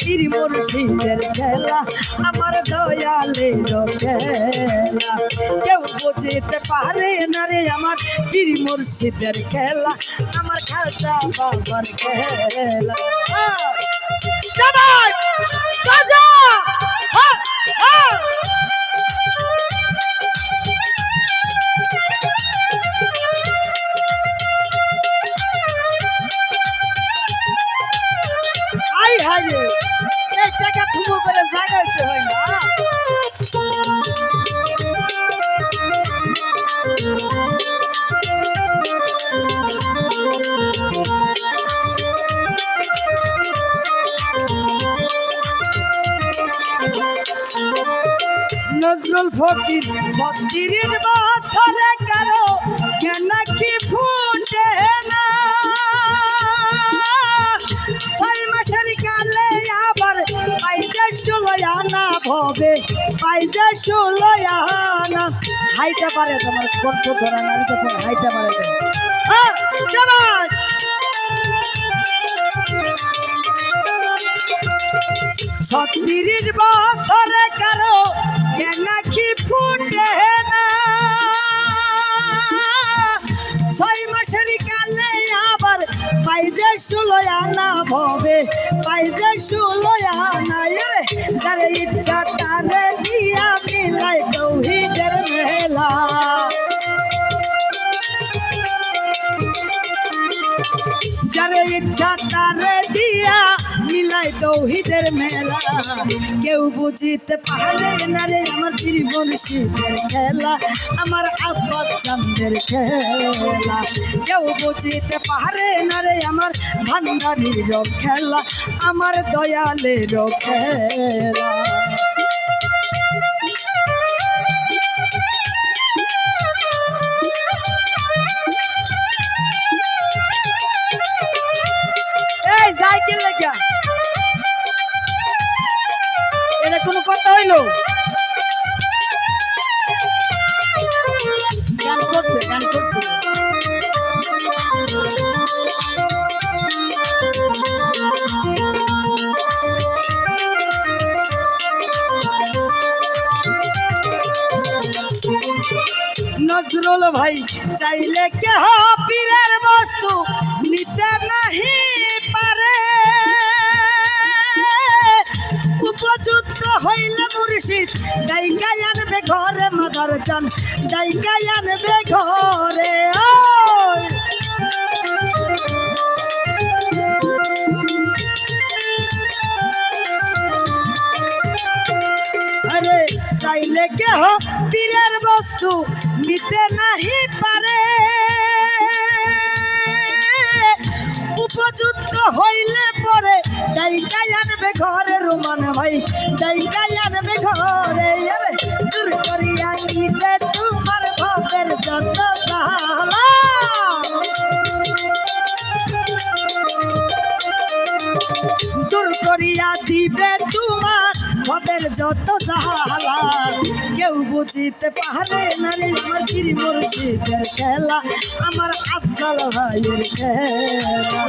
পীর মুর্শিদের খেলা আমার দয়ালের খেলা কেউ বুঝতে পারে না রে আমার পীর মুর্শিদের খেলা আমার খাজা বাবার খেলা সবাই বাজা টাকা থুমো করে জাগাইতে হয় না নজরুল ফকির ৩৬ বছরে কারো নাকি ফুটে না ৬ মাসের কালে আবার পাইছে ১৬ আনা ভবে পাইছে ১৬ আনা হাইতে পারে তোমার কণ্ঠ ধরা না যখন হাইতে পারে সবাই ৩৬ বছরে কারো নাকি ফুটে না ৬ মাসের কালে আবার পাইছে ১৬ আনা ভবে পাইছে ১৬ আনা রে যার ইচ্ছা তারে দিয়া মিলাই তৌহিদের মেলা যার ইচ্ছা তারে দিয়া মিলাই তৌহিদের মেলা কেউ বুঝিতে পারে না রে আমার পীর মুর্শিদের খেলা আমার আব্বাস চাঁদের খেলা কেউ বুঝিতে পারে না রে আমার ভান্ডারির খেলা আমার দয়ালের খেলা সাইকেল লেখা এটা কোনো কথা হইল গান করছে নজরুল ভাই চাইলে কেহ পীরের বস্তু নিতে নাহি পারে উপযুক্ত হইলে মুর্শিদ ডাইকাই আনবে ঘরে মাদার চান ডাইকাই আনবে ঘরে আরে চাইলে কেহ পীরের বস্তু নিতে নাহি পারে উপযুক্ত হইলে পরে ডাইকাই আনবে ঘরে রোমান ভাই ডাইকাই আনবে ঘরে আরে দূর করিয়া দিবে তোমার ভবের যত জ্বালা দূর করিয়া দিবে তোমার ভবের যত জ্বালা কেউ বুঝিতে পারে না রে আমার পীর মুর্শিদের খেলা আমার আফজাল ভাইয়ের খেলা